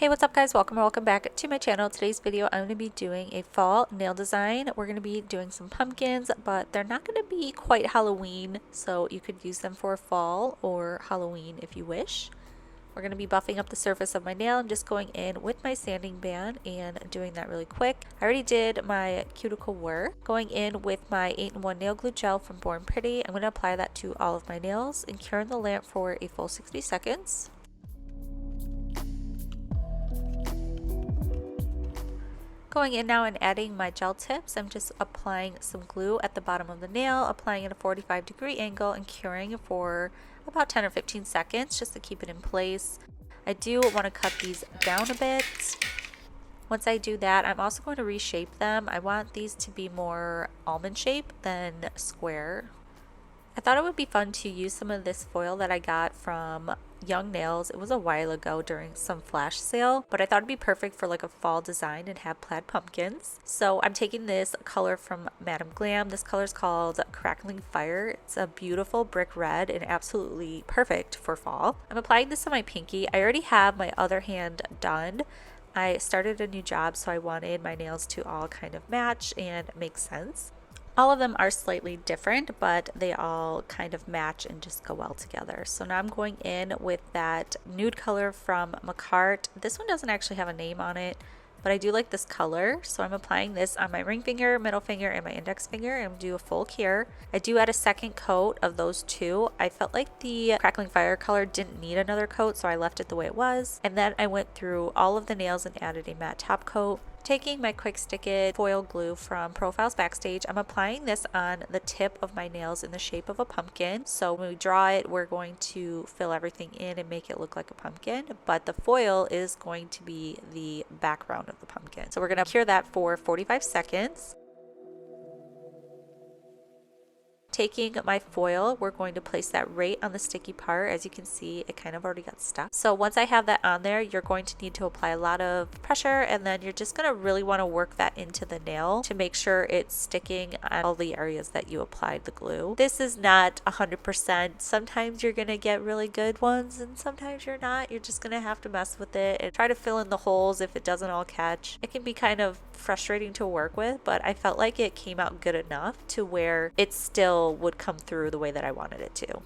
Hey, what's up guys? Welcome back to my channel. Today's video I'm going to be doing a fall nail design. We're going to be doing some pumpkins, but they're not going to be quite Halloween, so you could use them for fall or Halloween if you wish. We're going to be buffing up the surface of my nail. I'm just going in with my sanding band and doing that really quick. I already did my cuticle work. Going in with my 8-in-1 nail glue gel from Born Pretty. I'm going to apply that to all of my nails and cure in the lamp for a full 60 seconds. Going in now and adding my gel tips, I'm just applying some glue at the bottom of the nail, applying at a 45-degree angle and curing for about 10 or 15 seconds just to keep it in place. I do want to cut these down a bit. Once I do that, I'm also going to reshape them. I want these to be more almond shape than square. I thought it would be fun to use some of this foil that I got from Young Nails. It was a while ago during some flash sale, but I thought it'd be perfect for like a fall design and have plaid pumpkins. So I'm taking this color from Glam. This color is called Crackling Fire. It's a beautiful brick red and absolutely perfect for fall. I'm applying this on my pinky. I already have my other hand done. I started a new job, so I wanted my nails to all kind of match and make sense. All of them are slightly different, but they all kind of match and just go well together. So now I'm going in with that nude color from Makartt. This one doesn't actually have a name on it, but I do like this color. So I'm applying this on my ring finger, middle finger, and my index finger, and do a full cure. I do add a second coat of those two. I felt like the Crackling Fire color didn't need another coat, so I left it the way it was. And then I went through all of the nails and added a matte top coat. Taking my Quick Stick It foil glue from Profiles Backstage, I'm applying this on the tip of my nails in the shape of a pumpkin. So when we draw it, we're going to fill everything in and make it look like a pumpkin, but the foil is going to be the background of the pumpkin. So we're going to cure that for 45 seconds. Taking my foil, we're going to place that right on the sticky part. As you can see, it kind of already got stuck. So once I have that on there, you're going to need to apply a lot of pressure, and then you're just going to really want to work that into the nail to make sure it's sticking on all the areas that you applied the glue. This is not 100%. Sometimes you're going to get really good ones and sometimes you're not. You're just going to have to mess with it and try to fill in the holes if it doesn't all catch. It can be kind of frustrating to work with, but I felt like it came out good enough to where it still would come through the way that I wanted it to.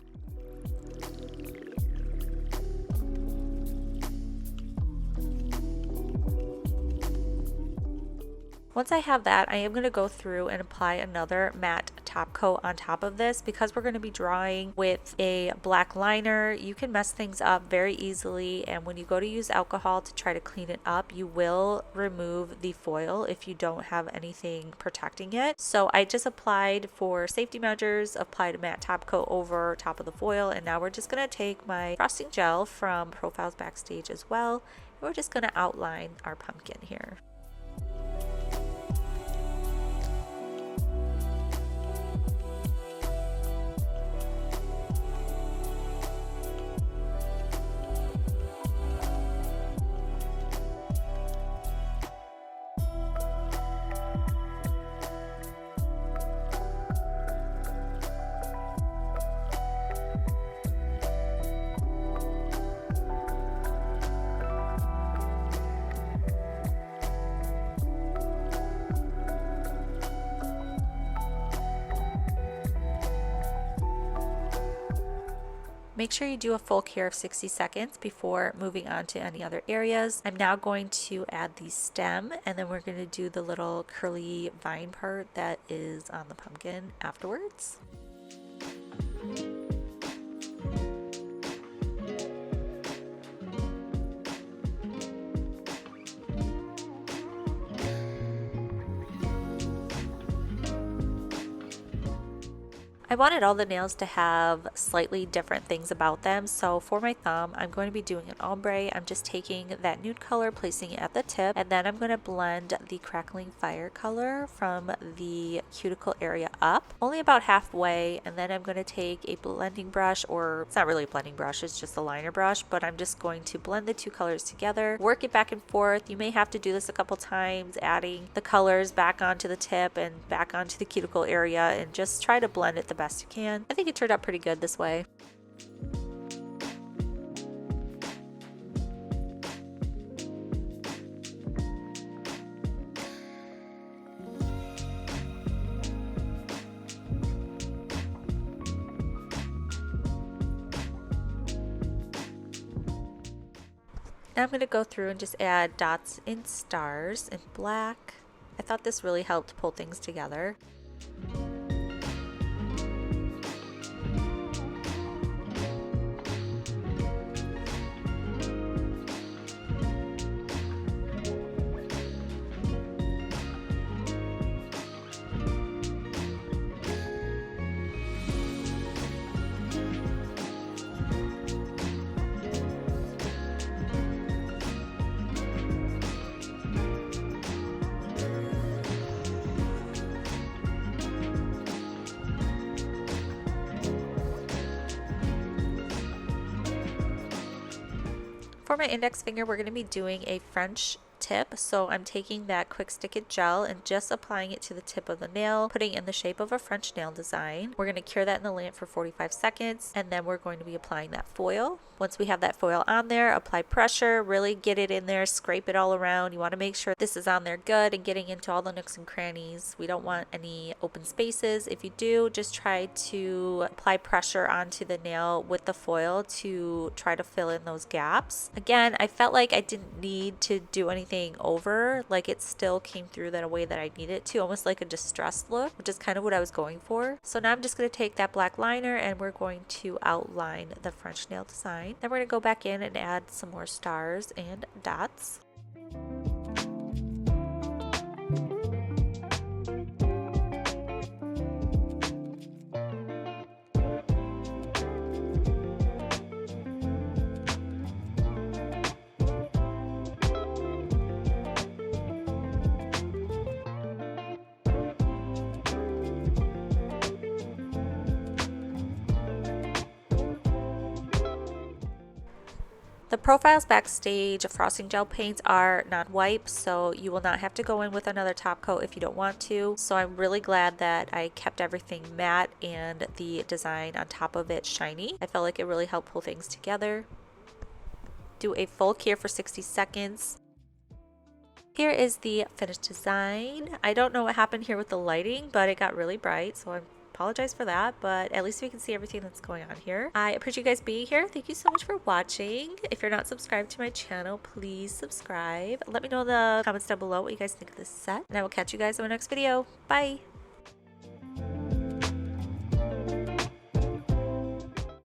Once I have that, I am going to go through and apply another matte top coat on top of this. Because we're going to be drawing with a black liner, you can mess things up very easily, and when you go to use alcohol to try to clean it up, you will remove the foil if you don't have anything protecting it. So I just applied, for safety measures, applied a matte top coat over top of the foil, and now we're just going to take my frosting gel from Profiles Backstage as well, and we're just going to outline our pumpkin here. Make sure you do a full cure of 60 seconds before moving on to any other areas. I'm now going to add the stem, and then we're going to do the little curly vine part that is on the pumpkin afterwards. I wanted all the nails to have slightly different things about them, so for my thumb I'm going to be doing an ombre. I'm just taking that nude color, placing it at the tip, and then I'm going to blend the Crackling Fire color from the cuticle area up, only about halfway, and then I'm going to take a blending brush, or it's not really a blending brush, it's just a liner brush, but I'm just going to blend the two colors together, work it back and forth. You may have to do this a couple times, adding the colors back onto the tip and back onto the cuticle area, and just try to blend it the best you can. I think it turned out pretty good this way. Now I'm going to go through and just add dots and stars in black. I thought this really helped pull things together. For my index finger, we're going to be doing a French tip. So I'm taking that quick stick it gel and just applying it to the tip of the nail, putting it in the shape of a French nail design. We're going to cure that in the lamp for 45 seconds, and then we're going to be applying that foil. Once we have that foil on there, apply pressure, really get it in there, scrape it all around. You want to make sure this is on there good and getting into all the nooks and crannies. We don't want any open spaces. If you do, just try to apply pressure onto the nail with the foil to try to fill in those gaps. Again, I felt like I didn't need to do anything over, like it still came through that way that I needed it to, almost like a distressed look, which is kind of what I was going for. So now I'm just going to take that black liner and we're going to outline the French nail design. Then we're going to go back in and add some more stars and dots. The Profiles Backstage frosting gel paints are non-wipe, so you will not have to go in with another top coat if you don't want to. So I'm really glad that I kept everything matte and the design on top of it shiny. I felt like it really helped pull things together. Do a full cure for 60 seconds. Here is the finished design. I don't know what happened here with the lighting, but it got really bright, so I apologize for that, but at least we can see everything that's going on here. I appreciate you guys being here. Thank you so much for watching. If you're not subscribed to my channel, please subscribe. Let me know in the comments down below what you guys think of this set, and I will catch you guys in my next video. Bye!